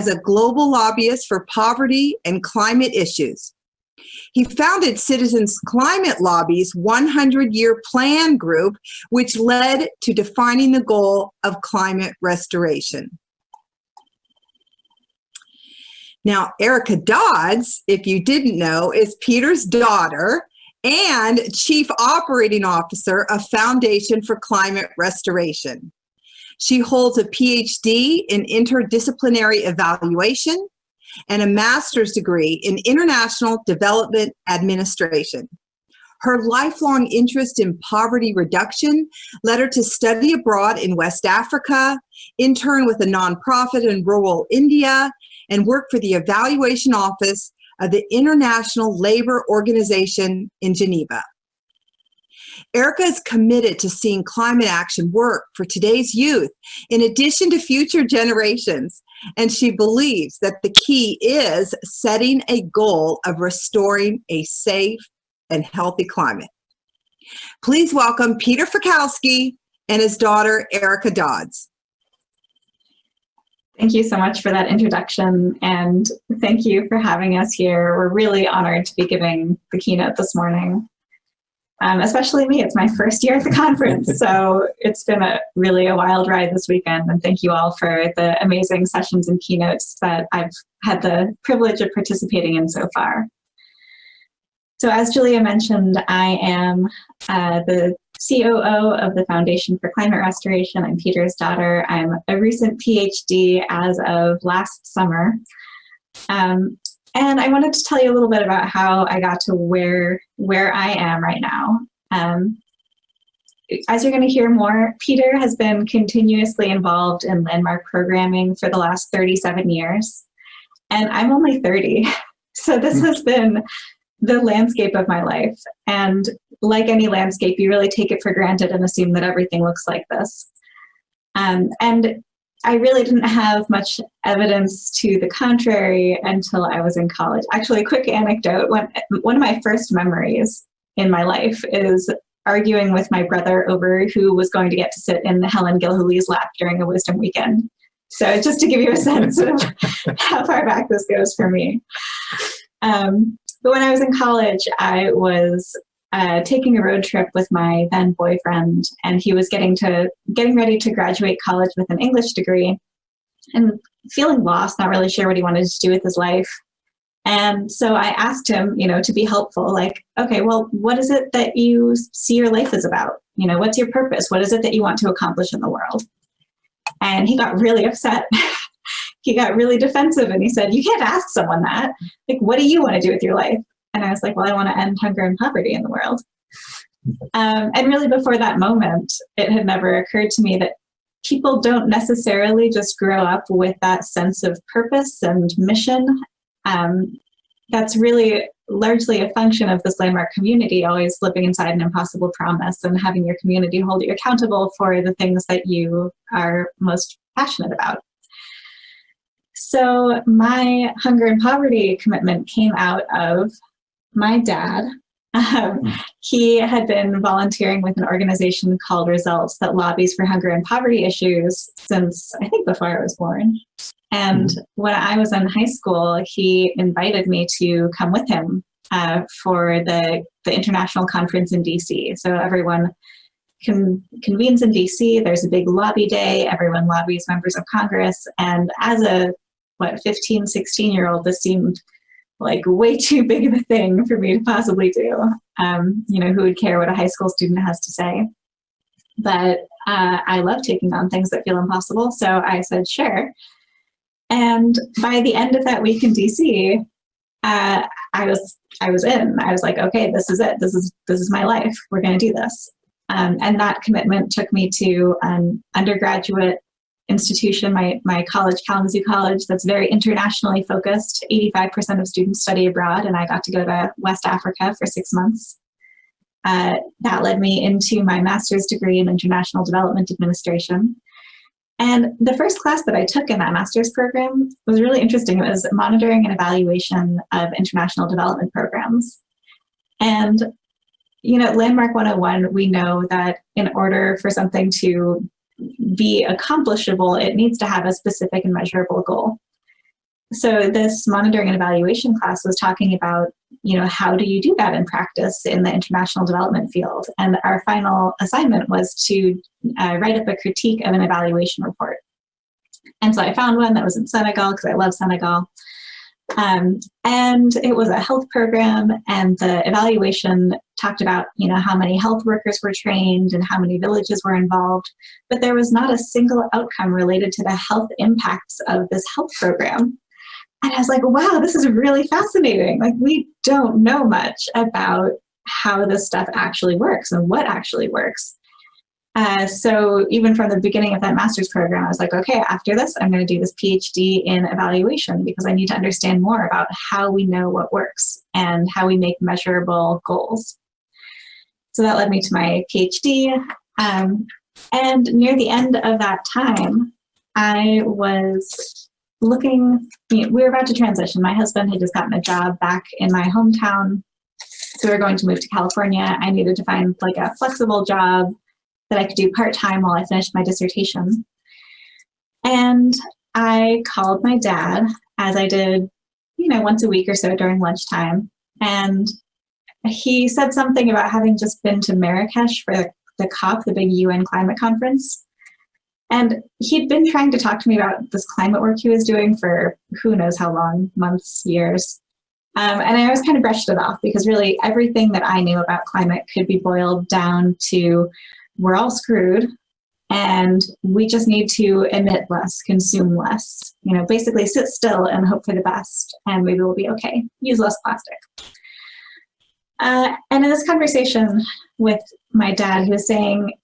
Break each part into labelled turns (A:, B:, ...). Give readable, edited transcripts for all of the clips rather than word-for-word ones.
A: as a global lobbyist for poverty and climate issues. He founded Citizens Climate Lobby's 100-year plan group, which led to defining the goal of climate restoration. Now, Erica Dodds, if you didn't know, is Peter's daughter and Chief Operating Officer of Foundation for Climate Restoration. She holds a PhD in interdisciplinary evaluation and a master's degree in international development administration. Her lifelong interest in poverty reduction led her to study abroad in West Africa, intern with a nonprofit in rural India, and work for the Evaluation Office of the International Labor Organization in Geneva. Erica is committed to seeing climate action work for today's youth in addition to future generations, and she believes that the key is setting a goal of restoring a safe and healthy climate. Please welcome Peter Fiekowsky and his daughter, Erica Dodds.
B: Thank you so much for that introduction, and thank you for having us here. We're really honored to be giving the keynote this morning. Especially me, it's my first year at the conference, so it's been really a wild ride this weekend, and thank you all for the amazing sessions and keynotes that I've had the privilege of participating in so far. So as Julia mentioned, I am the COO of the Foundation for Climate Restoration. I'm Peter's daughter. I'm a recent PhD as of last summer. And I wanted to tell you a little bit about how I got to where I am right now. As you're going to hear more, Peter has been continuously involved in landmark programming for the last 37 years, and I'm only 30. So this has been the landscape of my life. And like any landscape, you really take it for granted and assume that everything looks like this. And I really didn't have much evidence to the contrary until I was in college. Actually, a quick anecdote, one of my first memories in my life is arguing with my brother over who was going to get to sit in Helen Gilhooly's lap during a wisdom weekend. So just to give you a sense of how far back this goes for me. But when I was in college, I was taking a road trip with my then boyfriend, and he was getting ready to graduate college with an English degree and feeling lost, not really sure what he wanted to do with his life. And so I asked him, to be helpful, like, okay, well, what is it that you see your life is about? What's your purpose? What is it that you want to accomplish in the world? And he got really upset. He got really defensive, and he said, you can't ask someone that. Like, what do you want to do with your life? And I was like, well, I want to end hunger and poverty in the world. And really before that moment, it had never occurred to me that people don't necessarily just grow up with that sense of purpose and mission. That's really largely a function of this landmark community, always living inside an impossible promise and having your community hold you accountable for the things that you are most passionate about. So my hunger and poverty commitment came out of my dad. He had been volunteering with an organization called Results that lobbies for hunger and poverty issues since, I think, before I was born. And when I was in high school, he invited me to come with him for the international conference in DC. So everyone convenes in DC. There's a big lobby day. Everyone lobbies members of Congress. And as a 15, 16-year-old, this seemed like way too big of a thing for me to possibly do. Who would care what a high school student has to say? But I love taking on things that feel impossible, so I said, sure. And by the end of that week in DC, I was in. I was like, okay, this is it. This is my life. We're going to do this. And that commitment took me to an undergraduate institution, my college, Kalamazoo College, that's very internationally focused. 85% of students study abroad, and I got to go to West Africa for 6 months. That led me into my master's degree in international development administration. And the first class that I took in that master's program was really interesting. It was monitoring and evaluation of international development programs. And, Landmark 101, we know that in order for something to be accomplishable, it needs to have a specific and measurable goal. So this monitoring and evaluation class was talking about, how do you do that in practice in the international development field? And our final assignment was to write up a critique of an evaluation report. And so I found one that was in Senegal, because I love Senegal. And it was a health program, and the evaluation talked about, how many health workers were trained and how many villages were involved, but there was not a single outcome related to the health impacts of this health program. And I was like, wow, this is really fascinating. Like, we don't know much about how this stuff actually works and what actually works. So even from the beginning of that master's program, I was like, okay, after this, I'm going to do this PhD in evaluation, because I need to understand more about how we know what works and how we make measurable goals. So that led me to my PhD. And near the end of that time, I was looking, we were about to transition. My husband had just gotten a job back in my hometown. So we were going to move to California. I needed to find like a flexible job that I could do part-time while I finished my dissertation. And I called my dad, as I did, once a week or so during lunchtime. And he said something about having just been to Marrakesh for the COP, the big UN climate conference. And he'd been trying to talk to me about this climate work he was doing for who knows how long, months, years. And I always kind of brushed it off, because really everything that I knew about climate could be boiled down to, we're all screwed and we just need to emit less, consume less, basically sit still and hope for the best, and maybe we'll be okay. Use less plastic. And in this conversation with my dad, he was saying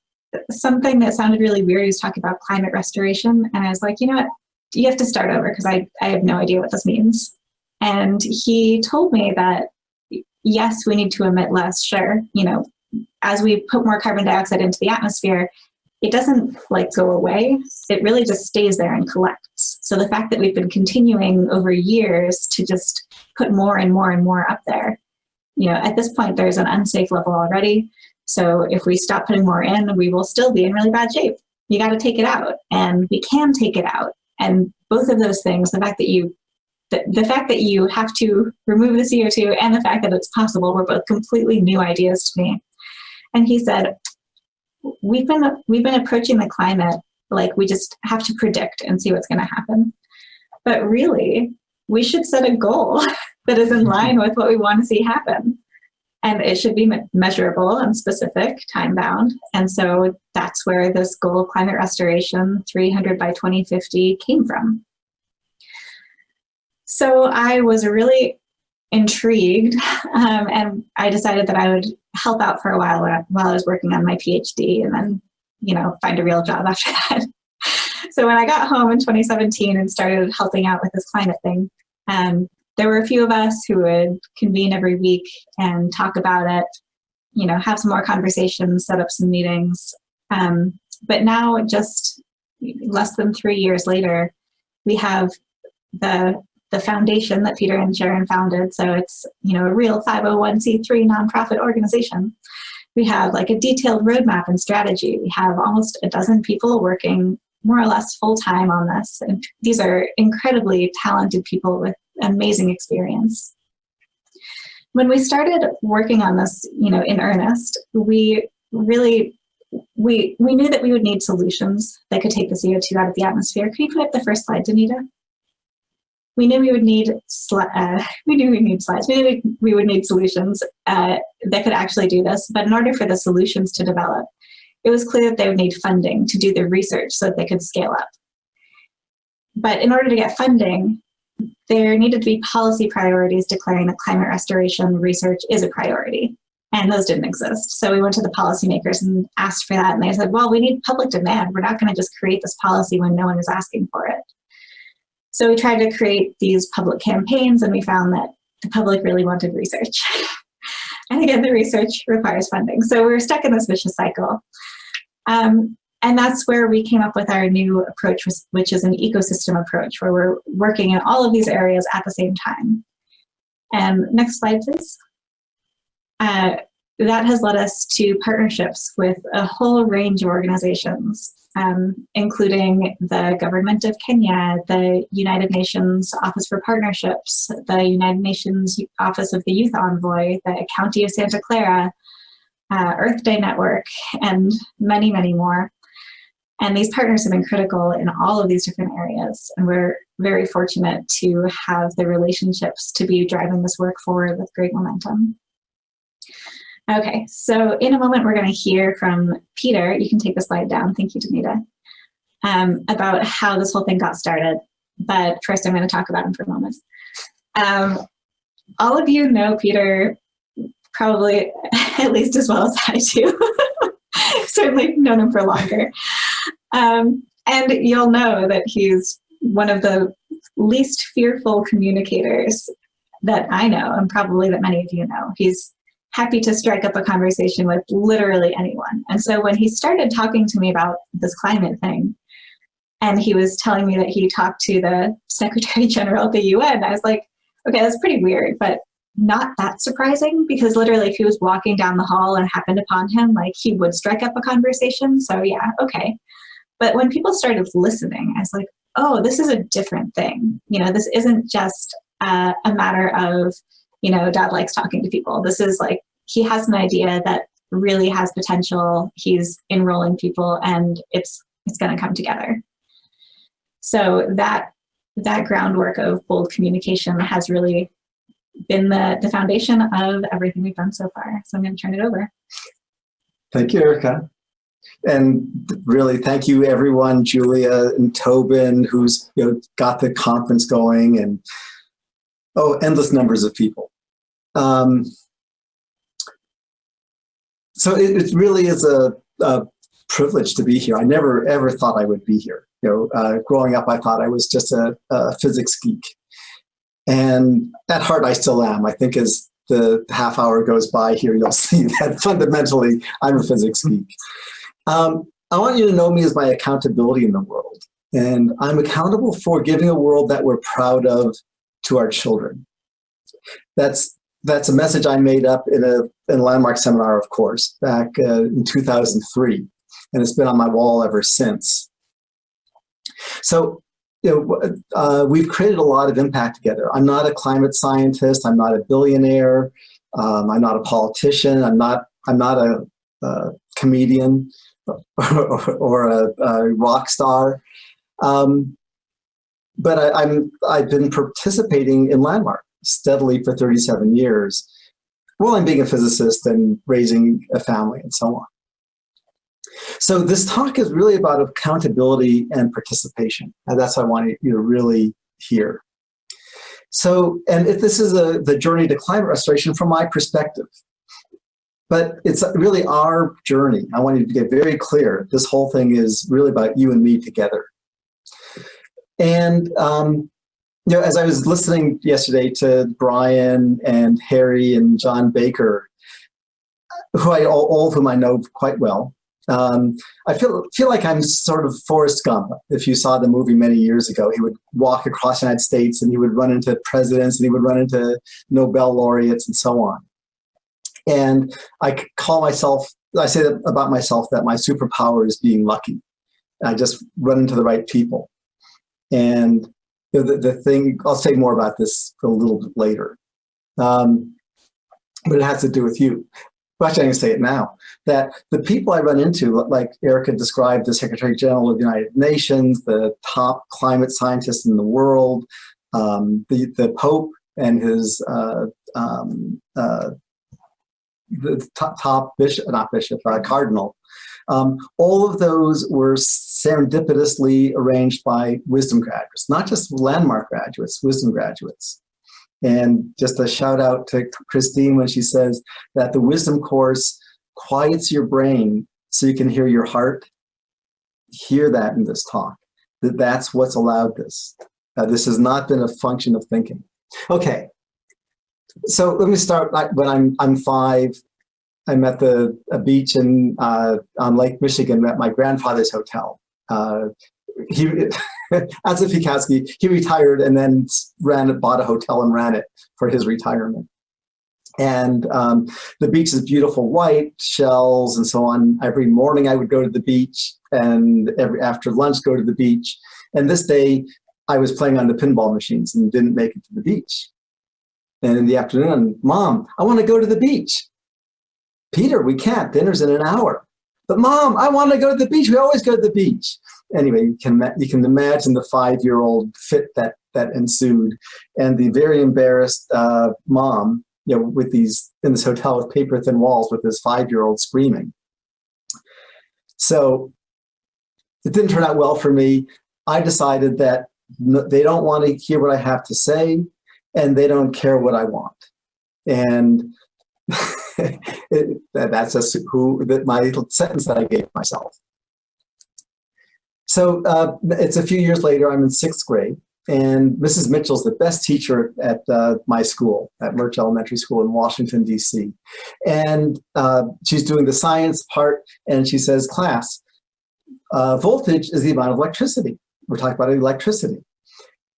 B: something that sounded really weird. He was talking about climate restoration. And I was like, you know what? You have to start over, because I have no idea what this means. And he told me that, yes, we need to emit less, sure. As we put more carbon dioxide into the atmosphere, it doesn't go away. It really just stays there and collects. So the fact that we've been continuing over years to just put more and more and more up there, at this point, there's an unsafe level already. So if we stop putting more in, we will still be in really bad shape. You got to take it out, and we can take it out. And both of those things, the fact that you have to remove the CO2 and the fact that it's possible, were both completely new ideas to me. And he said, we've been approaching the climate like we just have to predict and see what's going to happen. But really, we should set a goal that is in line with what we want to see happen. And it should be measurable and specific, time-bound. And so that's where this goal of climate restoration, 300 by 2050, came from. So I was really intrigued, and I decided that I would help out for a while I was working on my PhD, and then, find a real job after that. So when I got home in 2017 and started helping out with this climate thing, there were a few of us who would convene every week and talk about it, have some more conversations, set up some meetings. But now, just less than 3 years later, we have the foundation that Peter and Sharon founded. So it's, a real 501c3 nonprofit organization. We have a detailed roadmap and strategy. We have almost a dozen people working more or less full-time on this. And these are incredibly talented people with amazing experience. When we started working on this, in earnest, we knew that we would need solutions that could take the CO2 out of the atmosphere. Can you put up the first slide, Danita? We knew we would need slides. We knew we would need solutions that could actually do this. But in order for the solutions to develop, it was clear that they would need funding to do the research so that they could scale up. But in order to get funding, there needed to be policy priorities declaring that climate restoration research is a priority. And those didn't exist. So we went to the policymakers and asked for that. And they said, well, we need public demand. We're not going to just create this policy when no one is asking for it. So we tried to create these public campaigns, and we found that the public really wanted research. And again, the research requires funding. So we're stuck in this vicious cycle. And that's where we came up with our new approach, which is an ecosystem approach, where we're working in all of these areas at the same time. And next slide, please. That has led us to partnerships with a whole range of organizations. including the government of Kenya, the United Nations Office for Partnerships, the United Nations Office of the Youth Envoy, the County of Santa Clara, Earth Day Network, and many, many more. And these partners have been critical in all of these different areas. And we're very fortunate to have the relationships to be driving this work forward with great momentum. Okay, so in a moment, we're going to hear from Peter. You can take the slide down. Thank you, Danita. About how this whole thing got started. But first, I'm going to talk about him for a moment. All of you know Peter probably at least as well as I do. Certainly known him for longer. And you'll know that he's one of the least fearful communicators that I know, and probably that many of you know. He's happy to strike up a conversation with literally anyone. And so when he started talking to me about this climate thing, and he was telling me that he talked to the Secretary General of the UN, I was like, okay, that's pretty weird, but not that surprising, because literally if he was walking down the hall and happened upon him, like, he would strike up a conversation. So yeah, okay. But when people started listening, I was like, oh, this is a different thing. You know, this isn't just a matter of, you know, Dad likes talking to people. This is like, he has an idea that really has potential. He's enrolling people, and it's going to come together. So that groundwork of bold communication has really been the foundation of everything we've done so far. So I'm going to turn it over.
C: Thank you, Erica. And really, thank you, everyone, Julia and Tobin, who's got the conference going, and endless numbers of people. So it really is a privilege to be here. I never ever thought I would be here. Growing up, I thought I was just a physics geek, and at heart, I still am. I think as the half hour goes by here, you'll see that fundamentally, I'm a physics geek. I want you to know me as my accountability in the world, and I'm accountable for giving a world that we're proud of to our children. That's a message I made up in a landmark seminar, of course, back in 2003, and it's been on my wall ever since. So, we've created a lot of impact together. I'm not a climate scientist. I'm not a billionaire. I'm not a politician. I'm not a comedian or a rock star. But I've been participating in Landmark steadily for 37 years, while I'm being a physicist and raising a family and so on. So this talk is really about accountability and participation, and that's what I want you to really hear. So, and this is the journey to climate restoration from my perspective, but it's really our journey. I want you to get very clear. This whole thing is really about you and me together. And as I was listening yesterday to Brian and Harry and John Baker, all of whom I know quite well, I feel like I'm sort of Forrest Gump. If you saw the movie many years ago, he would walk across the United States and he would run into presidents and he would run into Nobel laureates and so on. And I say that about myself, that my superpower is being lucky. I just run into the right people. And the thing, I'll say more about this a little bit later, but it has to do with you. Well, actually, I'm going to say it now, that the people I run into, like Erica described, the Secretary General of the United Nations, the top climate scientists in the world, the Pope and his the top bishop, not bishop, cardinal, all of those were serendipitously arranged by wisdom graduates, not just Landmark graduates, wisdom graduates. And just a shout out to Christine when she says that the wisdom course quiets your brain so you can hear your heart. Hear that in this talk, that's what's allowed this. This has not been a function of thinking. Okay, so let me start. When I'm 5, I'm at a beach on Lake Michigan at my grandfather's hotel. As a Fiekowsky, he retired and then bought a hotel and ran it for his retirement. And the beach is beautiful white, shells and so on. Every morning I would go to the beach, and after lunch go to the beach. And this day I was playing on the pinball machines and didn't make it to the beach. And in the afternoon, Mom, I want to go to the beach. Peter, we can't, dinner's in an hour. But Mom, I want to go to the beach. We always go to the beach. Anyway, you can imagine the 5-year-old fit that ensued, and the very embarrassed mom, with these in this hotel with paper thin walls with this 5-year-old screaming. So it didn't turn out well for me. I decided that they don't want to hear what I have to say, and they don't care what I want. And that's just my sentence that I gave myself. So it's a few years later, I'm in 6th grade, and Mrs. Mitchell's the best teacher at my school, at Murch Elementary School in Washington, D.C. And she's doing the science part, and she says, class, voltage is the amount of electricity. We're talking about electricity.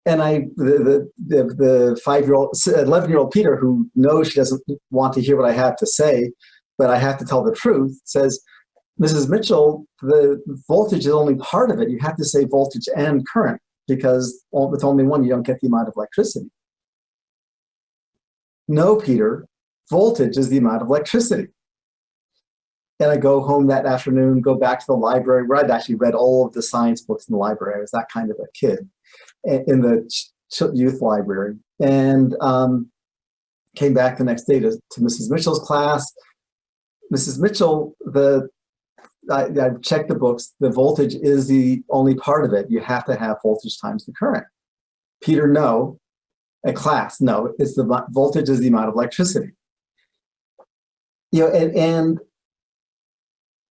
C: And the 11-year-old Peter, who knows she doesn't want to hear what I have to say, but I have to tell the truth, says, Mrs. Mitchell, the voltage is only part of it. You have to say voltage and current, because with only one, you don't get the amount of electricity. No, Peter, voltage is the amount of electricity. And I go home that afternoon, go back to the library, where I'd actually read all of the science books in the library. I was that kind of a kid in the youth library. And came back the next day to Mrs. Mitchell's class. Mrs. Mitchell, I checked the books. The voltage is the only part of it. You have to have voltage times the current. Peter, no. At class, no. It's the voltage is the amount of electricity. And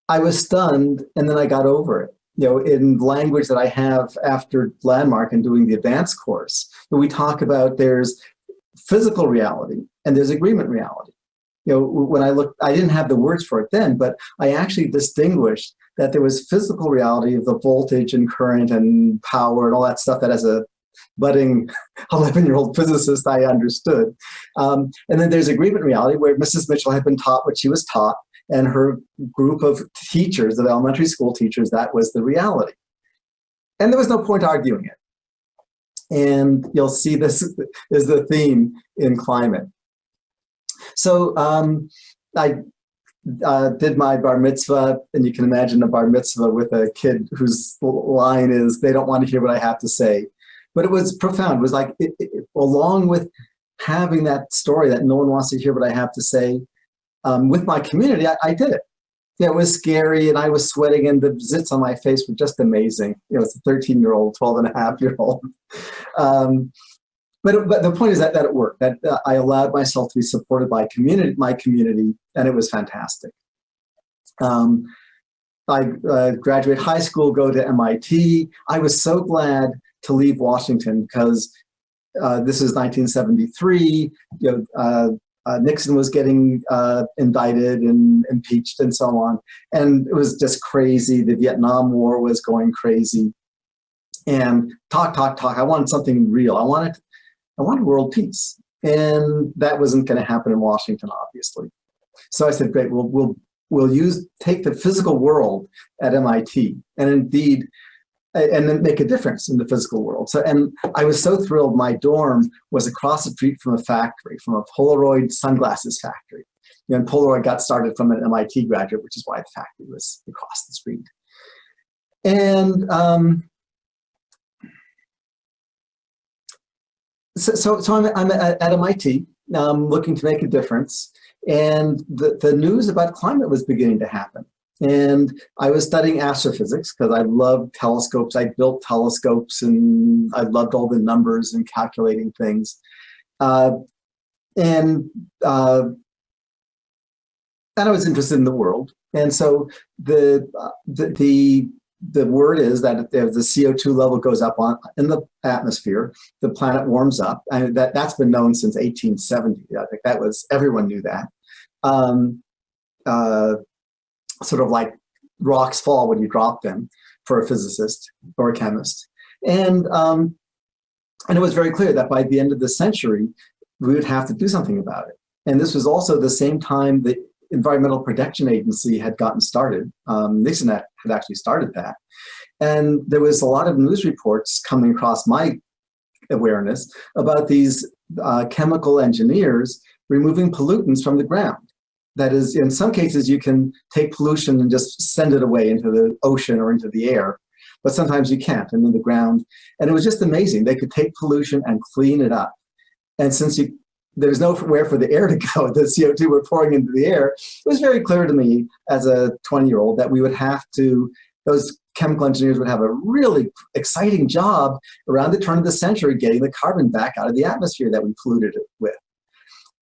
C: I was stunned, and then I got over it. In language that I have after Landmark and doing the advanced course, we talk about there's physical reality and there's agreement reality. When I looked, I didn't have the words for it then, but I actually distinguished that there was physical reality of the voltage and current and power and all that stuff that as a budding 11-year-old physicist I understood. And then there's agreement reality, where Mrs. Mitchell had been taught what she was taught, and her group of teachers, of elementary school teachers, that was the reality. And there was no point arguing it. And you'll see this is the theme in climate. So I did my bar mitzvah, and you can imagine a bar mitzvah with a kid whose line is, they don't want to hear what I have to say. But it was profound. It was like, along with having that story that no one wants to hear what I have to say, with my community, I did it. It was scary, and I was sweating, and the zits on my face were just amazing. It's a 13-year-old, 12-and-a-half-year-old. But the point is that it worked, that I allowed myself to be supported by my community, and it was fantastic. I graduate high school, go to MIT. I was so glad to leave Washington, because this is 1973. Nixon was getting indicted and impeached and so on. And it was just crazy. The Vietnam War was going crazy. And talk. I wanted something real. I wanted world peace. And that wasn't going to happen in Washington, obviously. So I said, great, we'll take the physical world at MIT, and indeed, and then make a difference in the physical world. So, and I was so thrilled. My dorm was across the street from a factory, from a Polaroid sunglasses factory. And Polaroid got started from an MIT graduate, which is why the factory was across the street. And so I'm at MIT, looking to make a difference. And the news about climate was beginning to happen. And I was studying astrophysics because I loved telescopes. I built telescopes, and I loved all the numbers and calculating things. And I was interested in the world. And so the word is that if the CO2 level goes up in the atmosphere, the planet warms up. And that's been known since 1870. I think everyone knew that. Sort of like rocks fall when you drop them, for a physicist or a chemist. And it was very clear that by the end of the century, we would have to do something about it. And this was also the same time the Environmental Protection Agency had gotten started. Nixon had actually started that. And there was a lot of news reports coming across my awareness about these chemical engineers removing pollutants from the ground. That is, in some cases, you can take pollution and just send it away into the ocean or into the air, but sometimes you can't, and in the ground. And it was just amazing. They could take pollution and clean it up. And since there's nowhere for the air to go, the CO2 we're pouring into the air, it was very clear to me as a 20-year-old that we would have to, those chemical engineers would have a really exciting job around the turn of the century getting the carbon back out of the atmosphere that we polluted it with.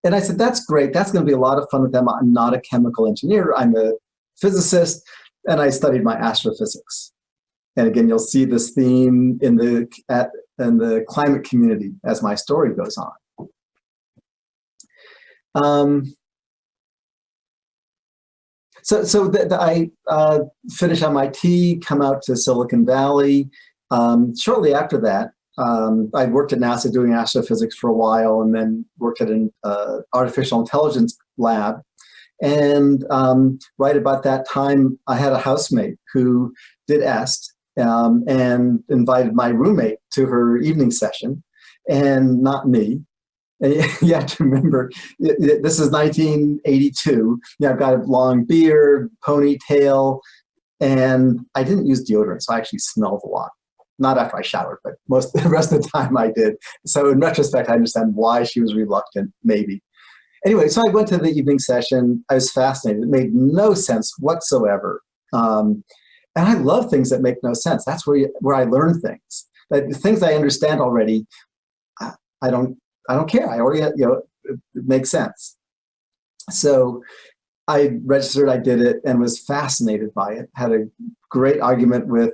C: And I said, that's great. That's going to be a lot of fun with them. I'm not a chemical engineer. I'm a physicist, and I studied my astrophysics. And again, you'll see this theme in the climate community as my story goes on. I finish MIT, come out to Silicon Valley. Shortly after that, I worked at NASA doing astrophysics for a while, and then worked at an artificial intelligence lab. And right about that time, I had a housemate who did EST and invited my roommate to her evening session, and not me. And you have to remember, this is 1982. I've got a long beard, ponytail, and I didn't use deodorant, so I actually smelled a lot. Not after I showered, but the rest of the time I did. So in retrospect, I understand why she was reluctant, maybe. Anyway, so I went to the evening session. I was fascinated. It made no sense whatsoever. And I love things that make no sense. That's where I learn things. But the things I understand already, I don't care. I already, it makes sense. So I registered, I did it, and was fascinated by it. Had a great argument with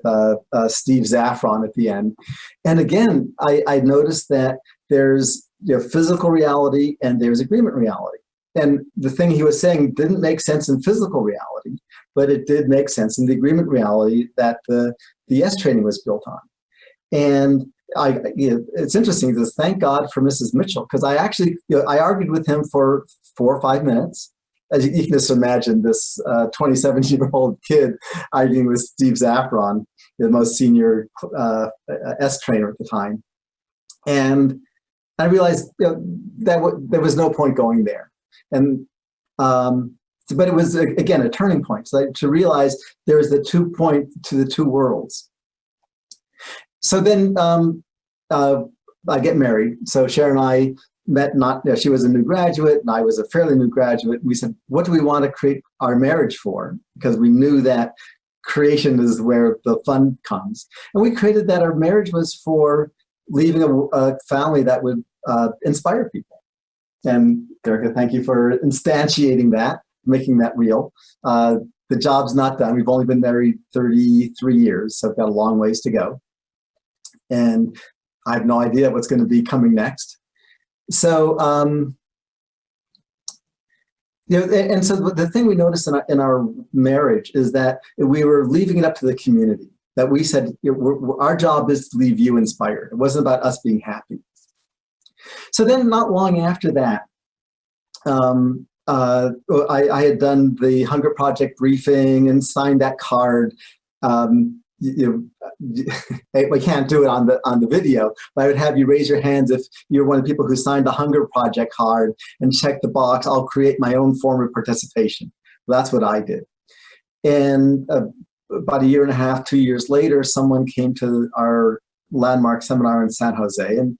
C: Steve Zaffron at the end. And again, I noticed that there's physical reality and there's agreement reality. And the thing he was saying didn't make sense in physical reality, but it did make sense in the agreement reality that the S training was built on. And it's interesting, because thank God for Mrs. Mitchell, because I actually, I argued with him for 4 or 5 minutes. As you can just imagine, this 27-year-old kid arguing with Steve Zaffron, the most senior S trainer at the time. And I realized that there was no point going there. And but it was, again, a turning point. So to realize there's the 2 point to the 2 worlds. So then I get married. So Sharon and I met, she was a new graduate and I was a fairly new graduate. We said, what do we want to create our marriage for? Because we knew that creation is where the fun comes. And we created that our marriage was for leaving a family that would inspire people. And Erica, thank you for instantiating that, making that real. The job's not done. We've only been married 33 years, so I've got a long ways to go. And I have no idea what's going to be coming next. So, and so the thing we noticed in our marriage is that we were leaving it up to the community. That we said, our job is to leave you inspired. It wasn't about us being happy. So then not long after that, I had done the Hunger Project briefing and signed that card. We can't do it on the video, but I would have you raise your hands if you're one of the people who signed the Hunger Project card and check the box, I'll create my own form of participation. Well, that's what I did. And about 1.5 years, 2 years later, someone came to our landmark seminar in San Jose and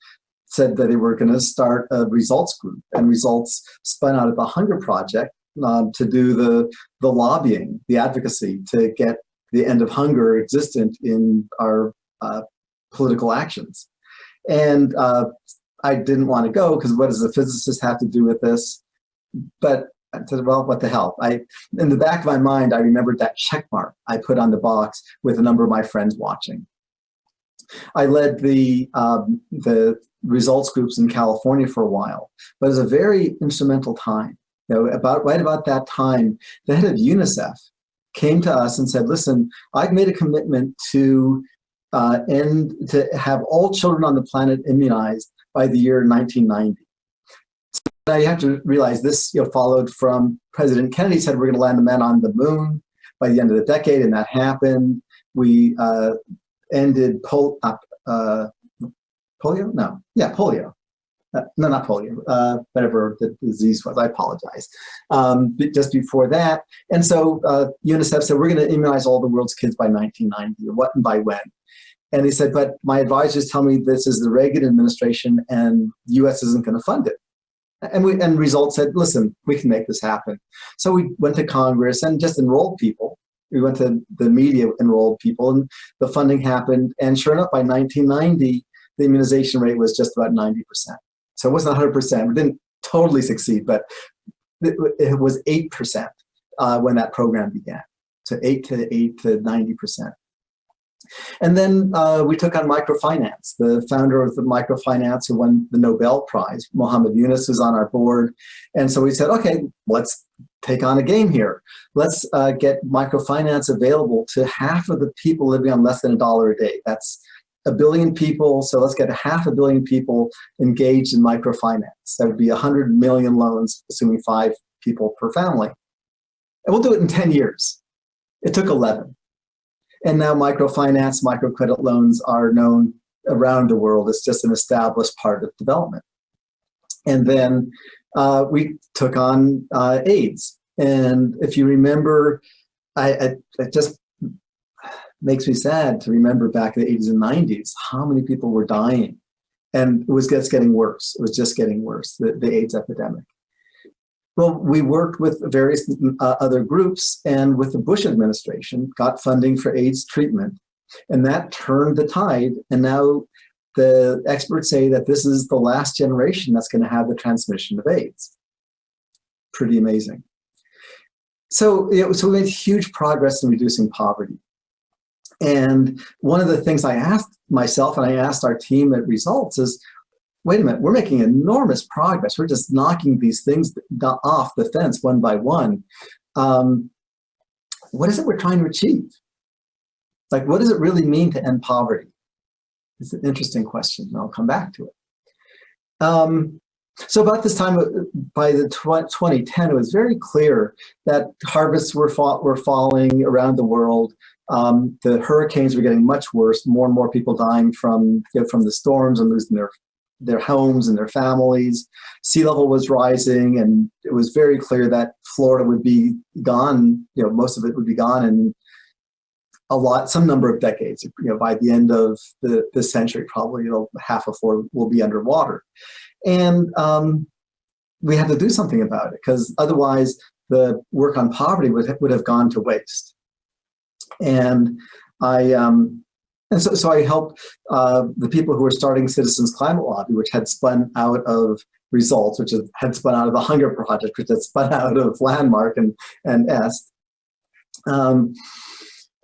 C: said that they were going to start a results group, and results spun out of the Hunger Project to do the lobbying, the advocacy to get the end of hunger existent in our political actions. And I didn't want to go because what does a physicist have to do with this? But I said, well, what the hell? In the back of my mind, I remembered that check mark I put on the box with a number of my friends watching. I led the results groups in California for a while, but it was a very instrumental time. Right about that time, the head of UNICEF came to us and said, listen, I've made a commitment to have all children on the planet immunized by the year 1990. Now you have to realize this followed from President Kennedy said we're going to land a man on the moon by the end of the decade, and that happened. We ended polio? No. Yeah, polio. No, not polio. Whatever the disease was. I apologize. Just before that. And so UNICEF said, we're going to immunize all the world's kids by 1990. What and by when? And he said, but my advisors tell me this is the Reagan administration and the U.S. isn't going to fund it. And results said, listen, we can make this happen. So we went to Congress and just enrolled people. We went to the media, enrolled people, and the funding happened. And sure enough, by 1990, the immunization rate was just about 90%. So it wasn't 100%. We didn't totally succeed, but it was 8% when that program began. So 8 to 90%. And then we took on microfinance. The founder of the microfinance who won the Nobel Prize, Mohammed Yunus, was on our board. And so we said, okay, let's take on a game here. Let's get microfinance available to half of the people living on less than $1 a day. That's 1 billion people. So let's get 500 million people engaged in microfinance. That would be 100 million loans, assuming 5 people per family. And we'll do it in 10 years. It took 11. And now microfinance, microcredit loans are known around the world. It's just an established part of development. And then we took on AIDS. And if you remember, it just makes me sad to remember back in the 80s and 90s, how many people were dying. And it was just getting worse. It was just getting worse, the AIDS epidemic. Well, we worked with various other groups and with the Bush administration, got funding for AIDS treatment, and that turned the tide. And now the experts say that this is the last generation that's going to have the transmission of AIDS. Pretty amazing. So we made huge progress in reducing poverty. And one of the things I asked myself and I asked our team at Results is, wait a minute, we're making enormous progress. We're just knocking these things off the fence one by one. What is it we're trying to achieve? Like, what does it really mean to end poverty? It's an interesting question, and I'll come back to it. So about this time, by the 2010, it was very clear that harvests were falling around the world. The hurricanes were getting much worse, more and more people dying from the storms and losing their homes and their families. Sea level was rising, and it was very clear that Florida would be gone. Most of it would be gone in some number of decades. By the end of the century, probably half of Florida will be underwater. And we had to do something about it, because otherwise the work on poverty would have gone to waste. And so I helped the people who were starting Citizens Climate Lobby, which had spun out of Results, which had spun out of the Hunger Project, which had spun out of Landmark and EST. And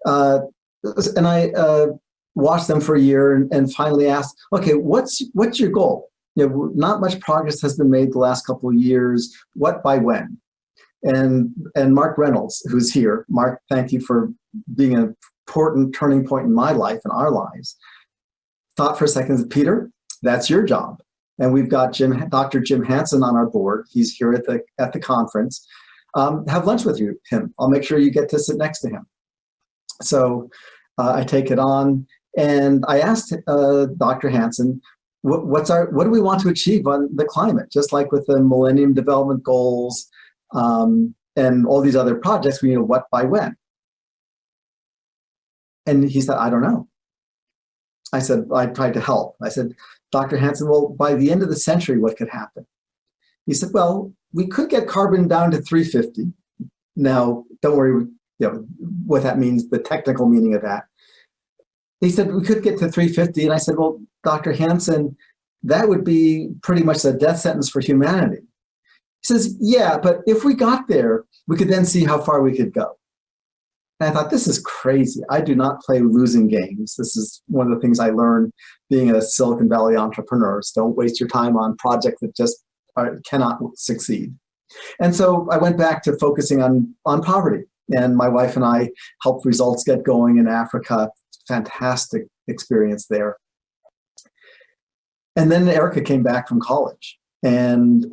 C: I watched them for a year and finally asked, okay, what's your goal? Not much progress has been made the last couple of years. What by when? And Mark Reynolds, who's here, Mark, thank you for being an important turning point in my life and our lives, thought for a second, Peter, that's your job. And we've got Dr. Jim Hansen on our board. He's here at the conference. Have lunch with him. I'll make sure you get to sit next to him. So I take it on, and I asked Dr. Hansen, what do we want to achieve on the climate? Just like with the Millennium Development Goals and all these other projects, we need what by when. And he said, I don't know. I said, I tried to help. I said, Dr. Hansen, well, by the end of the century, what could happen? He said, well, we could get carbon down to 350. Now, don't worry, what that means, the technical meaning of that. He said, we could get to 350. And I said, well, Dr. Hansen, that would be pretty much a death sentence for humanity. He says, yeah, but if we got there, we could then see how far we could go. And I thought, this is crazy. I do not play losing games. This is one of the things I learned being a Silicon Valley entrepreneur. So don't waste your time on projects that just cannot succeed. And so I went back to focusing on poverty. And my wife and I helped Results get going in Africa. Fantastic experience there. And then Erica came back from college. And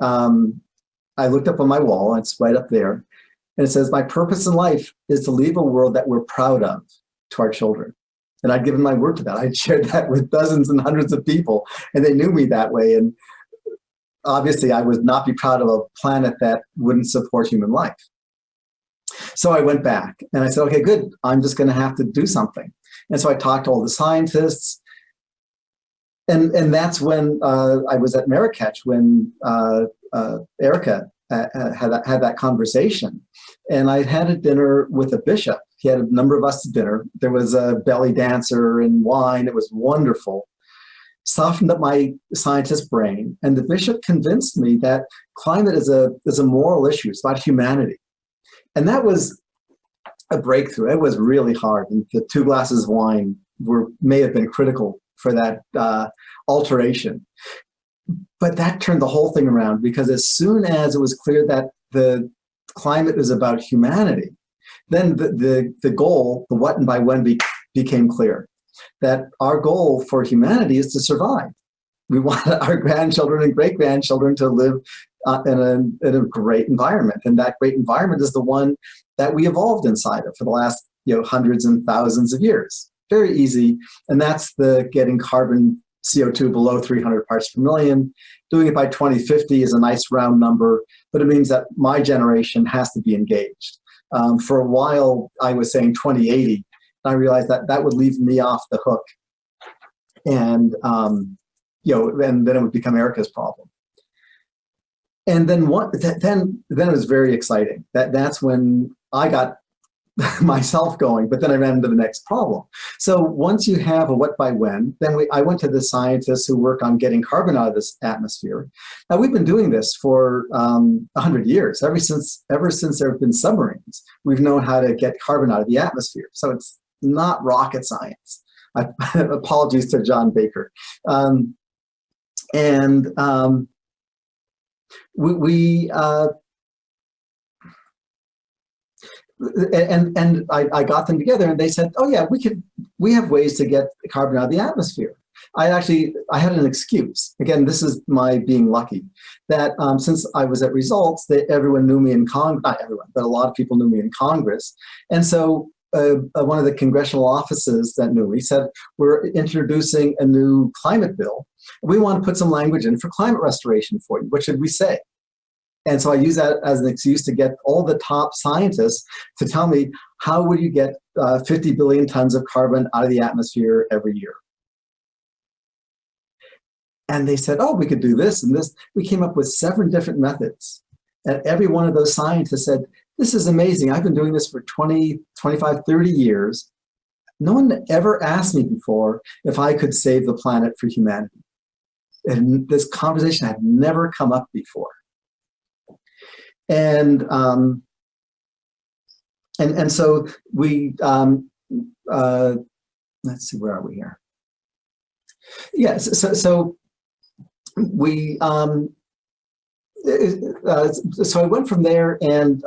C: I looked up on my wall, and it's right up there. And it says, my purpose in life is to leave a world that we're proud of to our children. And I'd given my word to that. I'd shared that with dozens and hundreds of people, and they knew me that way. And obviously, I would not be proud of a planet that wouldn't support human life. So I went back and I said, okay, good. I'm just going to have to do something. And so I talked to all the scientists. And that's when I was at Marrakech, when Erica had that conversation. And I had a dinner with a bishop. He had a number of us to dinner. There was a belly dancer and wine. It was wonderful. Softened up my scientist brain. And the bishop convinced me that climate is a moral issue. It's about humanity. And that was a breakthrough. It was really hard. And the 2 glasses of wine may have been critical for that alteration. But that turned the whole thing around, because as soon as it was clear that the climate is about humanity, then the goal, the what and by when, became clear. That our goal for humanity is to survive. We want our grandchildren and great-grandchildren to live in a great environment. And that great environment is the one that we evolved inside of for the last hundreds and thousands of years. Very easy. And that's the getting carbon CO2 below 300 parts per million. Doing it by 2050 is a nice round number, but it means that my generation has to be engaged. For a while, I was saying 2080. And I realized that would leave me off the hook. And, and then it would become Erica's problem. And then then it was very exciting. That's when I got myself going, but then I ran into the next problem. So once you have a what by when, then I went to the scientists who work on getting carbon out of this atmosphere. Now we've been doing this for 100 years. Ever since there have been submarines, we've known how to get carbon out of the atmosphere. So it's not rocket science. Apologies to John Baker. I got them together, and they said, oh yeah, we have ways to get carbon out of the atmosphere. I had an excuse. Again, this is my being lucky, that since I was at Results, that everyone knew me in Congress, not everyone, but a lot of people knew me in Congress. And so one of the congressional offices that knew me said, we're introducing a new climate bill. We want to put some language in for climate restoration for you. What should we say? And so I use that as an excuse to get all the top scientists to tell me, how would you get 50 billion tons of carbon out of the atmosphere every year? And they said, oh, we could do this and this. We came up with 7 different methods. And every one of those scientists said, this is amazing. I've been doing this for 20, 25, 30 years. No one ever asked me before if I could save the planet for humanity. And this conversation had never come up before. And so we, let's see, where are we here? Yes, so we, so I went from there, and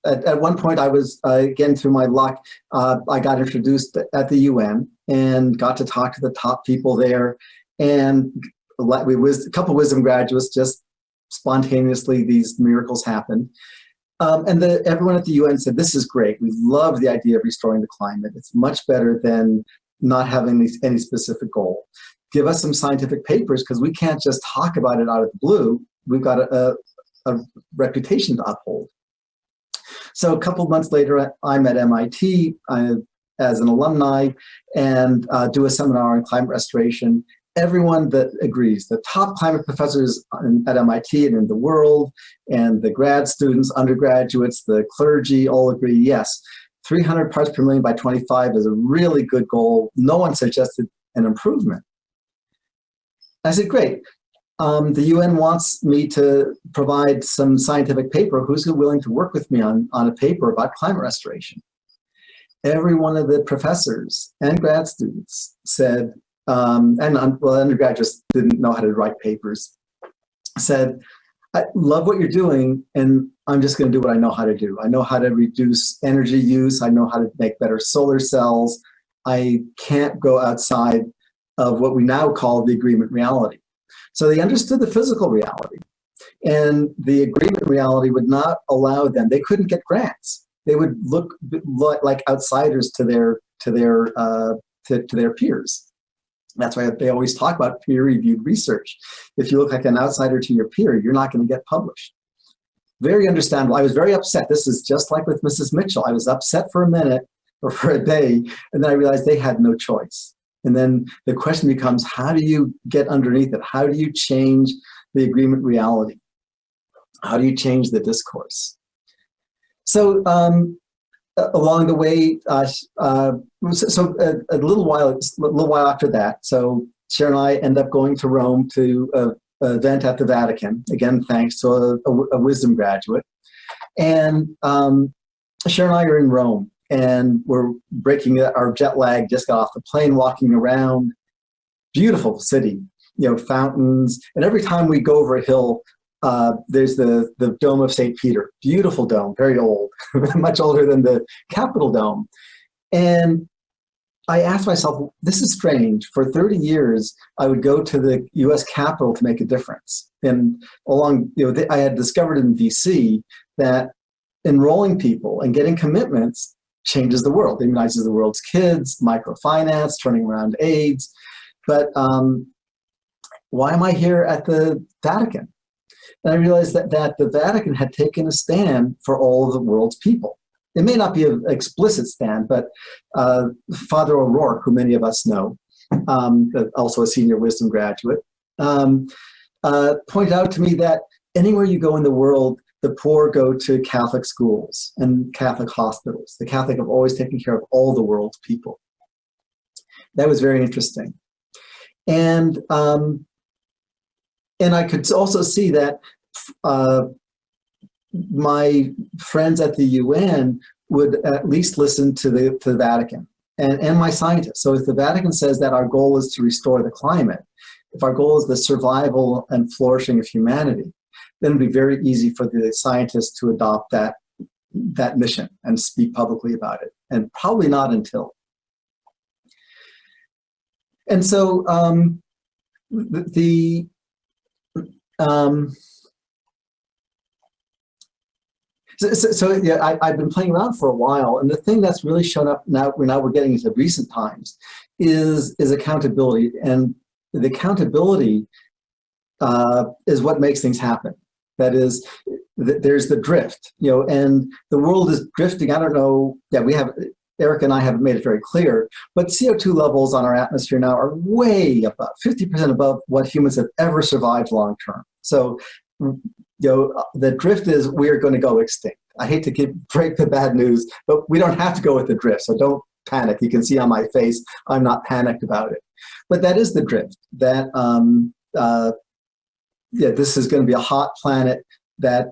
C: at one point I was, again, through my luck, I got introduced at the UN and got to talk to the top people there, and a couple wisdom graduates, just spontaneously these miracles happened. And everyone at the UN said, this is great. We love the idea of restoring the climate. It's much better than not having any specific goal. Give us some scientific papers, because we can't just talk about it out of the blue. We've got a reputation to uphold. So a couple of months later, I'm at MIT as an alumni, and do a seminar on climate restoration. Everyone that agrees, the top climate professors at MIT and in the world, and the grad students, undergraduates, the clergy, all agree, yes, 300 parts per million by 25 is a really good goal. No one suggested an improvement. I said, great. The UN wants me to provide some scientific paper. Who's willing to work with me on a paper about climate restoration? Every one of the professors and grad students said, undergraduates didn't know how to write papers, said, I love what you're doing, and I'm just going to do what I know how to do. I know how to reduce energy use. I know how to make better solar cells. I can't go outside of what we now call the agreement reality. So they understood the physical reality. And the agreement reality would not allow them. They couldn't get grants. They would look like outsiders to their peers. That's why they always talk about peer-reviewed research. If you look like an outsider to your peer, you're not going to get published. Very understandable. I was very upset. This is just like with Mrs. Mitchell. I was upset for a minute or for a day, and then I realized they had no choice. And then the question becomes, how do you get underneath it? How do you change the agreement reality? How do you change the discourse? So along the way, a little while after that, so Sharon and I end up going to Rome to an event at the Vatican, again, thanks to a wisdom graduate. And Sharon and I are in Rome, and we're breaking our jet lag, just got off the plane, walking around, beautiful city, fountains. And every time we go over a hill, there's the Dome of St. Peter, beautiful dome, very old, much older than the Capitol Dome. And I asked myself, this is strange. For 30 years, I would go to the US Capitol to make a difference. And I had discovered in DC that enrolling people and getting commitments changes the world, immunizes the world's kids, microfinance, turning around AIDS. But why am I here at the Vatican? And I realized that the Vatican had taken a stand for all of the world's people. It may not be an explicit stand, but Father O'Rourke, who many of us know, also a senior wisdom graduate, pointed out to me that anywhere you go in the world, the poor go to Catholic schools and Catholic hospitals. The Catholic have always taken care of all the world's people. That was very interesting. And I could also see that my friends at the UN would at least listen to the Vatican and my scientists. So if the Vatican says that our goal is to restore the climate, if our goal is the survival and flourishing of humanity, then it'd be very easy for the scientists to adopt that mission and speak publicly about it, and probably not until. And so I've been playing around for a while, and the thing that's really shown up now we're getting into recent times is accountability, and the accountability is what makes things happen. That is, there's the drift, and the world is drifting. I don't know. Yeah, Erica and I have made it very clear, but CO2 levels on our atmosphere now are way above, 50% above what humans have ever survived long term. So, the drift is we're going to go extinct. I hate to break the bad news, but we don't have to go with the drift. So don't panic. You can see on my face, I'm not panicked about it. But that is the drift. That this is going to be a hot planet that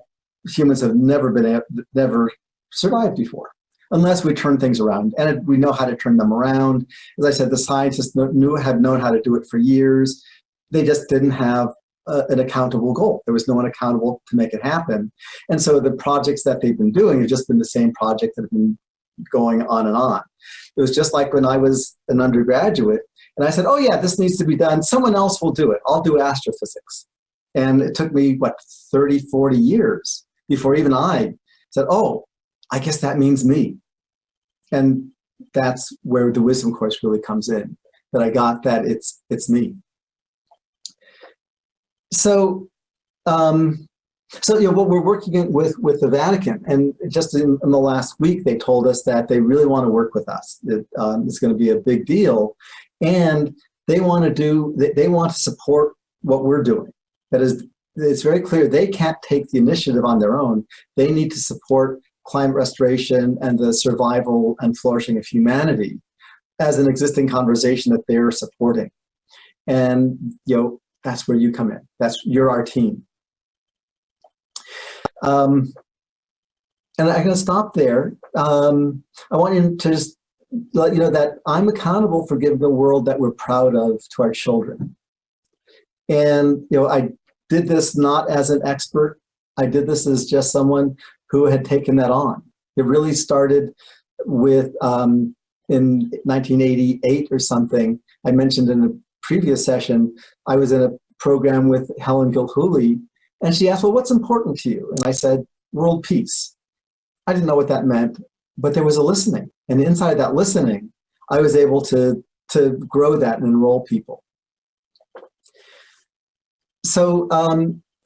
C: humans have never survived before, unless we turn things around. And we know how to turn them around. As I said, the scientists have known how to do it for years. They just didn't have an accountable goal. There was no one accountable to make it happen. And so the projects that they've been doing have just been the same project that have been going on and on. It was just like when I was an undergraduate and I said, oh yeah, this needs to be done. Someone else will do it. I'll do astrophysics. And it took me, 30, 40 years before even I said, oh, I guess that means me. And that's where the wisdom course really comes in, that I got that it's me. So, what we're working with the Vatican, and just in the last week, they told us that they really want to work with us. It's going to be a big deal, and they want to support what we're doing. That is, it's very clear they can't take the initiative on their own. They need to support climate restoration and the survival and flourishing of humanity as an existing conversation that they're supporting. And that's where you come in. You're our team. And I'm going to stop there. I want you to just let you know that I'm accountable for giving a world that we're proud of to our children. And I did this not as an expert. I did this as just someone who had taken that on. It really started with in 1988 or something. I mentioned in a previous session, I was in a program with Helen Gilhooly, And she asked, well, what's important to you? And I said, world peace. I didn't know what that meant, but there was a listening. And inside that listening, I was able to grow that and enroll people. So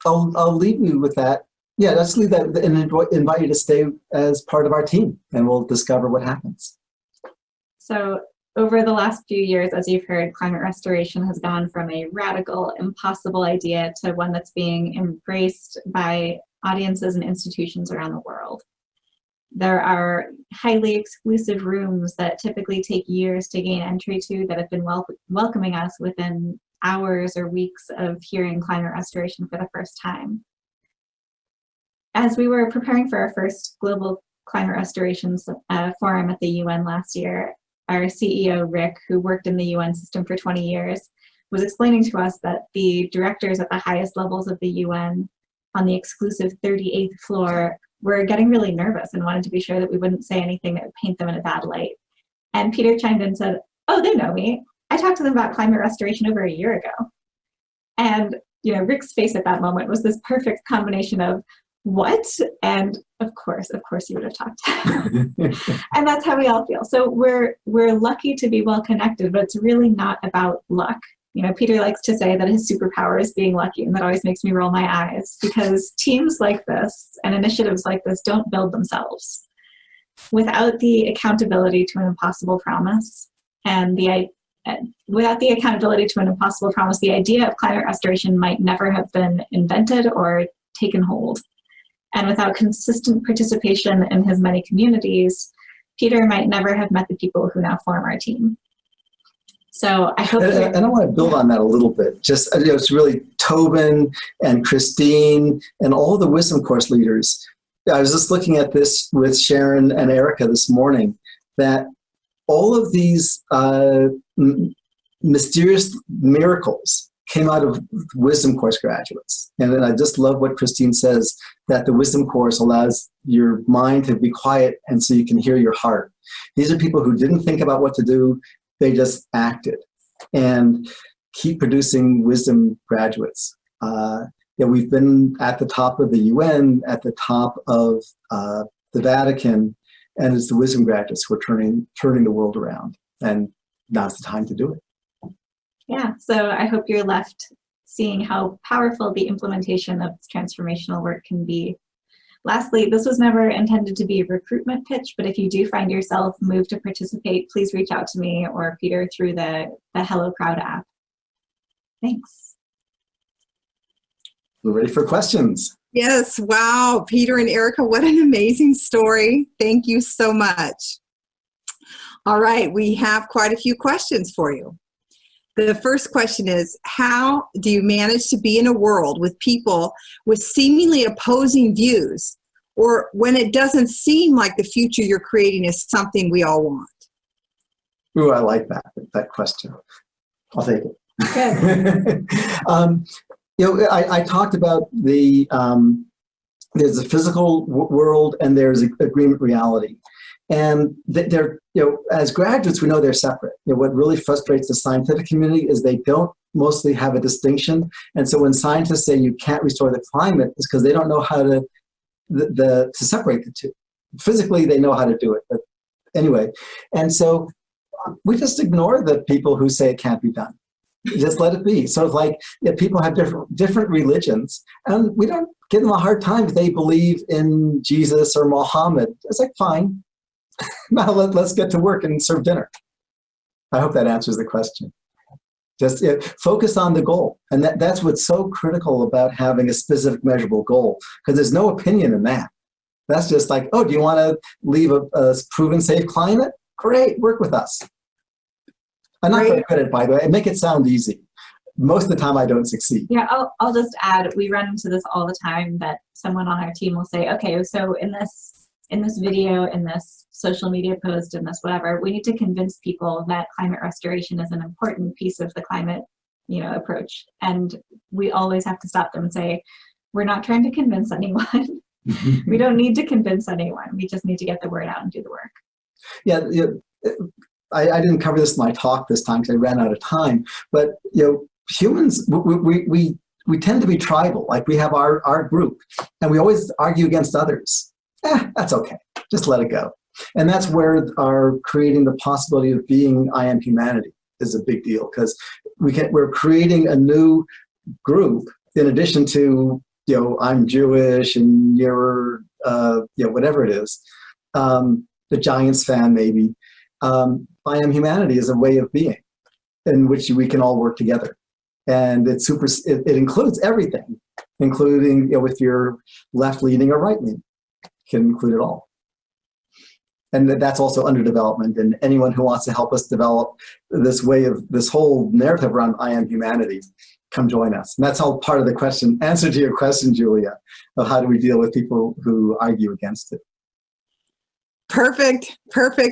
C: I'll leave you with that. Yeah, let's leave that and invite you to stay as part of our team, and we'll discover what happens.
B: So over the last few years, as you've heard, climate restoration has gone from a radical, impossible idea to one that's being embraced by audiences and institutions around the world. There are highly exclusive rooms that typically take years to gain entry to that have been welcoming us within hours or weeks of hearing climate restoration for the first time. As we were preparing for our first global climate restoration forum at the UN last year, our CEO, Rick, who worked in the UN system for 20 years, was explaining to us that the directors at the highest levels of the UN on the exclusive 38th floor were getting really nervous and wanted to be sure that we wouldn't say anything that would paint them in a bad light. And Peter chimed in and said, oh, they know me. I talked to them about climate restoration over a year ago. And Rick's face at that moment was this perfect combination of, what? And of course you would have talked. And that's how we all feel. So we're lucky to be well connected, but it's really not about luck. Peter likes to say that his superpower is being lucky, and that always makes me roll my eyes, because teams like this and initiatives like this don't build themselves. Without the accountability to an impossible promise, without the accountability to an impossible promise, the idea of climate restoration might never have been invented or taken hold. And without consistent participation in his many communities, Peter might never have met the people who now form our team. So I hope.
C: And I want to build on that a little bit. Just, it's really Tobin and Christine and all the Wisdom Course leaders. I was just looking at this with Sharon and Erica this morning, that all of these mysterious miracles came out of Wisdom Course graduates. And then I just love what Christine says, that the Wisdom Course allows your mind to be quiet and so you can hear your heart. These are people who didn't think about what to do, they just acted. And keep producing wisdom graduates. We've been at the top of the UN, at the top of the Vatican, and it's the wisdom graduates who are turning the world around. And now's the time to do it.
B: Yeah, so I hope you're left seeing how powerful the implementation of this transformational work can be. Lastly, this was never intended to be a recruitment pitch, but if you do find yourself moved to participate, please reach out to me or Peter through the Hello Crowd app. Thanks.
C: We're ready for questions.
A: Yes, wow, Peter and Erica, what an amazing story. Thank you so much. All right, we have quite a few questions for you. The first question is, how do you manage to be in a world with people with seemingly opposing views, or when it doesn't seem like the future you're creating is something we all want?
C: Ooh, I like that question. I'll take it.
B: Good.
C: I talked about there's a physical world and there's agreement reality. And they're, as graduates, we know they're separate. What really frustrates the scientific community is they don't mostly have a distinction. And so when scientists say you can't restore the climate, it's because they don't know how to separate the two. Physically, they know how to do it, but anyway. And so we just ignore the people who say it can't be done. Just let it be. Sort of like people have different religions, and we don't give them a hard time if they believe in Jesus or Muhammad. It's like, fine. Now let's get to work and serve dinner. I hope that answers the question. Just focus on the goal. And that's what's so critical about having a specific measurable goal, because there's no opinion in that. That's just like, oh, do you want to leave a proven safe climate? Great, work with us. I'm not very good at it, by the way. I make it sound easy. Most of the time I don't succeed.
B: Yeah, I'll just add, we run into this all the time, that someone on our team will say, okay, so in this video, in this social media post, in this whatever, we need to convince people that climate restoration is an important piece of the climate, approach. And we always have to stop them and say, we're not trying to convince anyone. We don't need to convince anyone. We just need to get the word out and do the work.
C: Yeah, I didn't cover this in my talk this time because I ran out of time. But humans, we we tend to be tribal. Like we have our group, and we always argue against others. That's okay. Just let it go. And that's where our creating the possibility of being I Am Humanity is a big deal, because we're creating a new group in addition to, I'm Jewish and you're, whatever it is, the Giants fan maybe. I Am Humanity is a way of being in which we can all work together. And it includes everything, including with your left leaning or right leaning. Can include it all. And that's also under development. And anyone who wants to help us develop this whole narrative around I Am Humanity, come join us. And that's all part of the answer to your question, Julia, of how do we deal with people who argue against it.
A: Perfect.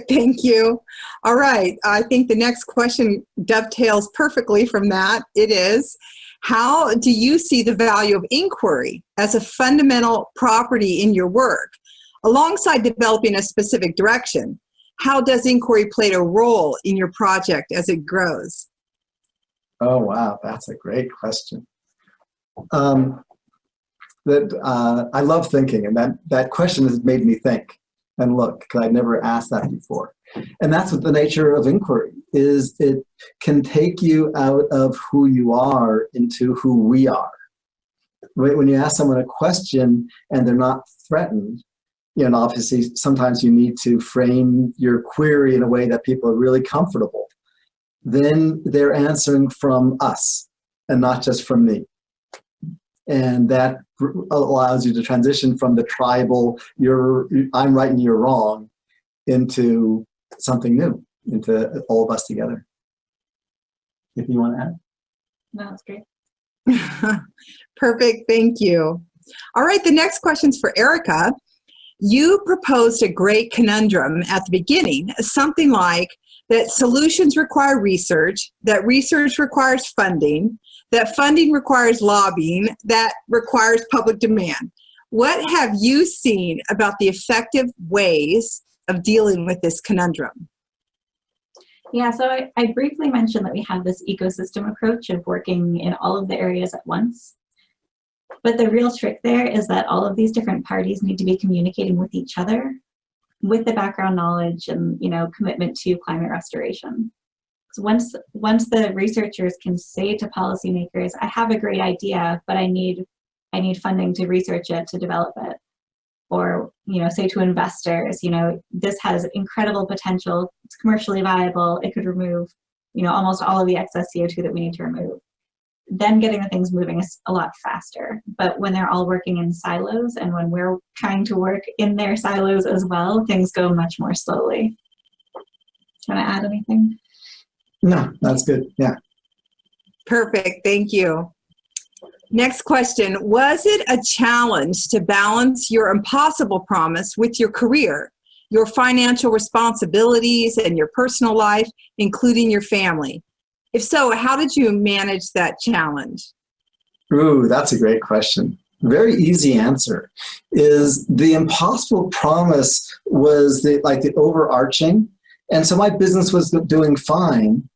A: Thank you. All right. I think the next question dovetails perfectly from that. It is, how do you see the value of inquiry as a fundamental property in your work? Alongside developing a specific direction, how does inquiry play a role in your project as it grows?
C: Oh, wow. That's a great question. I love thinking, and that question has made me think and look, because I'd never asked that before. And that's what the nature of inquiry is. It can take you out of who you are into who we are. When you ask someone a question and they're not threatened, obviously sometimes you need to frame your query in a way that people are really comfortable. Then they're answering from us and not just from me. And that allows you to transition from the tribal, I'm right and you're wrong, into something new, into all of us together. If you want to add?
B: No, that's great.
A: Perfect, thank you. All right, the next question's for Erica. You proposed a great conundrum at the beginning, something like that solutions require research, that research requires funding, that funding requires lobbying, that requires public demand. What have you seen about the effective ways of dealing with this conundrum?
B: Yeah, so I briefly mentioned that we have this ecosystem approach of working in all of the areas at once. But the real trick there is that all of these different parties need to be communicating with each other with the background knowledge and commitment to climate restoration. So once the researchers can say to policymakers, I have a great idea, but I need funding to research it, to develop it. Or say to investors, this has incredible potential, it's commercially viable, it could remove almost all of the excess CO2 that we need to remove. Then getting the things moving is a lot faster. But when they're all working in silos, and when we're trying to work in their silos as well, things go much more slowly. Do you want to add anything?
C: No, that's good. Yeah.
A: Perfect. Thank you. Next question. Was it a challenge to balance your impossible promise with your career, your financial responsibilities, and your personal life, including your family? If so, how did you manage that challenge?
C: Ooh, that's a great question. Very easy answer is the impossible promise was the overarching. And so my business was doing fine.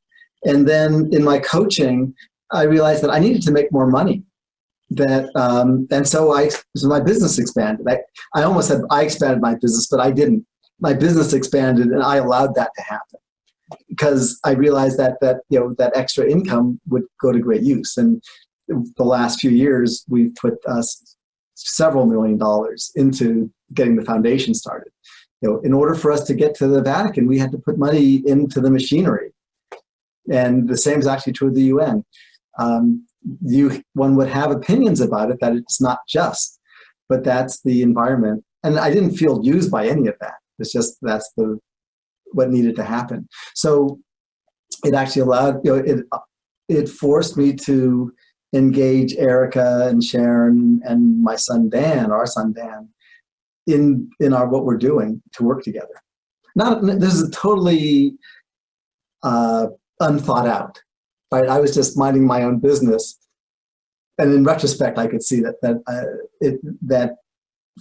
C: And then in my coaching, I realized that I needed to make more money. So my business expanded. I almost said I expanded my business, but I didn't. My business expanded, and I allowed that to happen because I realized that extra income would go to great use. And the last few years, we've put several $1 million into getting the foundation started. In order for us to get to the Vatican, we had to put money into the machinery. And the same is actually true of the UN. One would have opinions about it, that it's not just, but that's the environment. And I didn't feel used by any of that. It's just what needed to happen. So it actually allowed, it forced me to engage Erica and Sharon and my son Dan, our son Dan, in what we're doing to work together. This is totally unthought out. Right? I was just minding my own business, and in retrospect, I could see that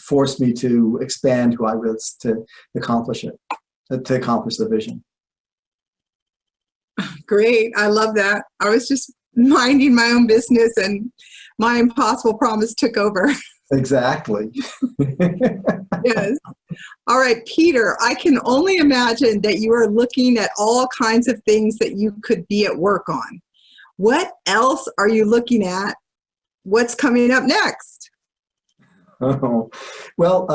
C: forced me to expand who I was to accomplish it, to accomplish the vision.
A: Great, I love that. I was just minding my own business and My impossible promise took over.
C: Exactly.
A: Yes. All right, Peter, I can only imagine that you are looking at all kinds of things that you could be at work on. What else are you looking at? What's coming up next?
C: Oh, well,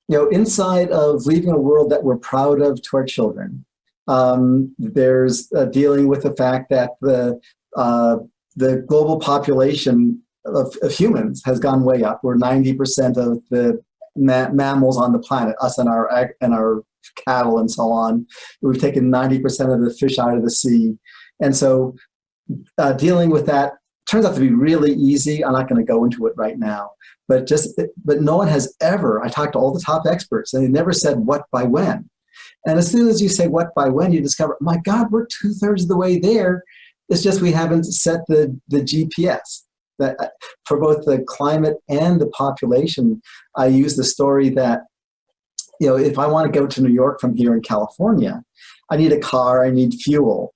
C: inside of leaving a world that we're proud of to our children, there's dealing with the fact that the global population of humans has gone way up. We're 90% of the mammals on the planet, us and our cattle and so on. We've taken 90% of the fish out of the sea. And so dealing with that turns out to be really easy. I'm not going to go into it right now, but no one has ever, I talked to all the top experts, and they never said what by when. And as soon as you say what by when, you discover, my God, we're 2/3 of the way there. It's just we haven't set the GPS. That for both the climate and the population, I use the story that, if I want to go to New York from here in California, I need a car, I need fuel.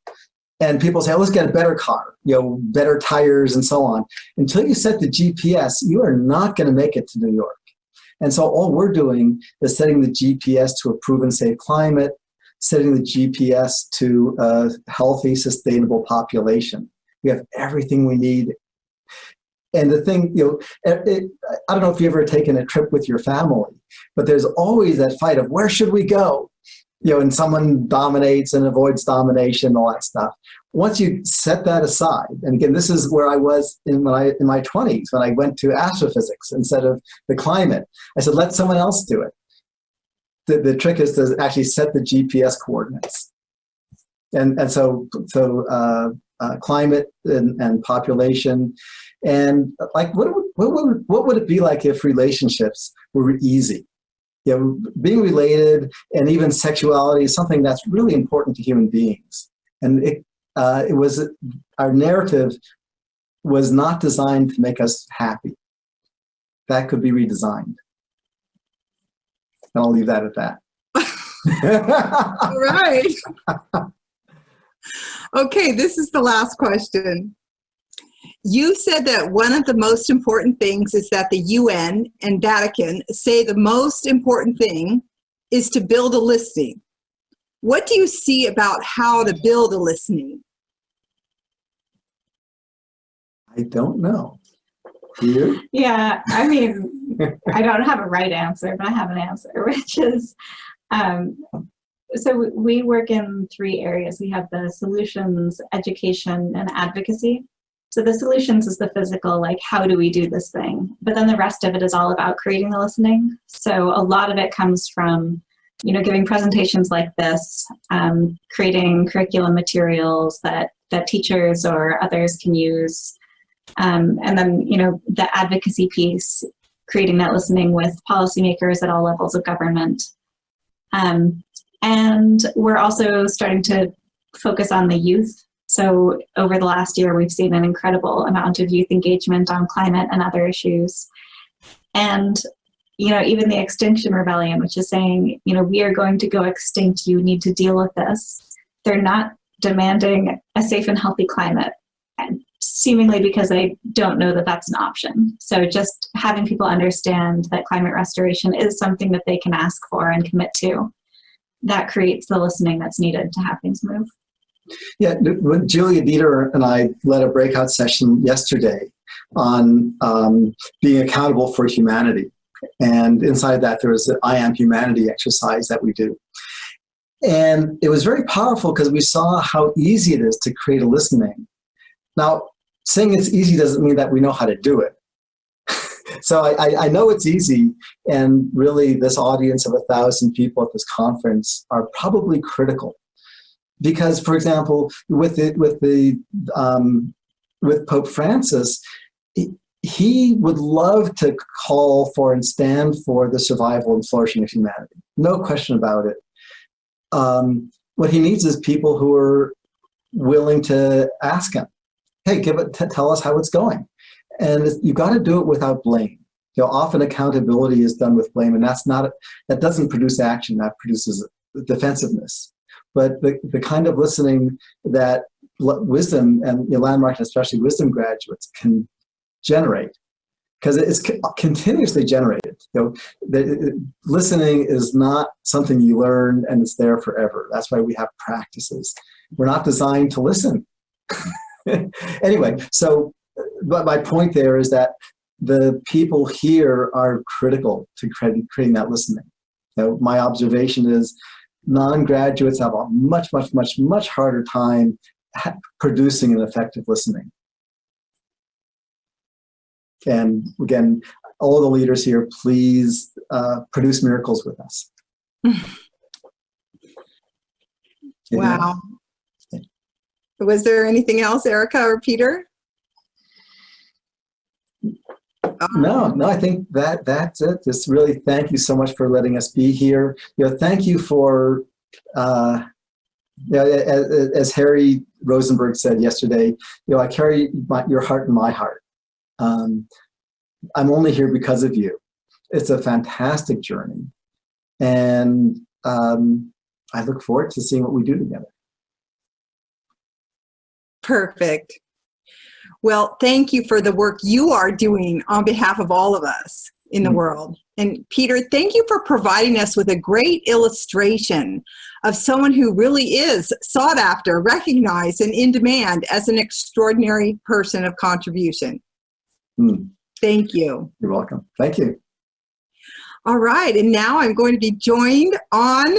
C: And people say, let's get a better car, better tires and so on. Until you set the GPS, you are not going to make it to New York. And so all we're doing is setting the GPS to a proven safe climate, setting the GPS to a healthy, sustainable population. We have everything we need. And the thing, I don't know if you've ever taken a trip with your family, but there's always that fight of where should we go? And someone dominates and avoids domination, all that stuff. Once you set that aside, and again, this is where I was in my 20s when I went to astrophysics instead of the climate. I said, let someone else do it. The trick is to actually set the GPS coordinates. And so climate and population, and like what would it be like if relationships were easy? Being related and even sexuality is something that's really important to human beings. And it was, our narrative was not designed to make us happy. That could be redesigned. And I'll leave that at that.
A: All right. Okay, this is the last question. You said that one of the most important things is that the UN and Vatican say the most important thing is to build a listening. What do you see about how to build a listening?
C: I don't know. Do you?
B: Yeah, I mean, I don't have a right answer, but I have an answer, which is, so we work in 3 areas. We have the solutions, education, and advocacy. So the solutions is the physical, like how do we do this thing? But then the rest of it is all about creating the listening. So a lot of it comes from, giving presentations like this, creating curriculum materials that teachers or others can use. And then, the advocacy piece, creating that listening with policymakers at all levels of government. And we're also starting to focus on the youth. So over the last year, we've seen an incredible amount of youth engagement on climate and other issues. And, even the Extinction Rebellion, which is saying, we are going to go extinct, you need to deal with this. They're not demanding a safe and healthy climate, and seemingly because they don't know that that's an option. So just having people understand that climate restoration is something that they can ask for and commit to, that creates the listening that's needed to have things move.
C: Yeah, Julia Dieter and I led a breakout session yesterday on being accountable for humanity. And inside that, there was an I Am Humanity exercise that we do. And it was very powerful because we saw how easy it is to create a listening. Now, saying it's easy doesn't mean that we know how to do it. So I know it's easy, and really this audience of 1,000 people at this conference are probably critical. Because, for example, with Pope Francis, he would love to call for and stand for the survival and flourishing of humanity. No question about it. What he needs is people who are willing to ask him, hey, tell us how it's going. And you've got to do it without blame. Often accountability is done with blame, and that doesn't produce action. That produces defensive. But the kind of listening that wisdom and landmark, and especially wisdom graduates, can generate, because it's continuously generated. Listening is not something you learn and it's there forever. That's why we have practices. We're not designed to listen. Anyway, so but my point there is that the people here are critical to creating that listening. My observation is non-graduates have a much harder time producing an effective listening. And again, all the leaders here, please produce miracles with us.
A: Wow. Was there anything else, Erica or Peter?
C: No, I think that's it. Just really thank you so much for letting us be here. Thank you for, as Harry Rosenberg said yesterday, I carry your heart in my heart. I'm only here because of you. It's a fantastic journey. And I look forward to seeing what we do together.
A: Perfect. Well, thank you for the work you are doing on behalf of all of us in the world. And Peter, thank you for providing us with a great illustration of someone who really is sought after, recognized, and in demand as an extraordinary person of contribution. Thank you.
C: You're welcome. Thank you.
A: All right. And now I'm going to be joined on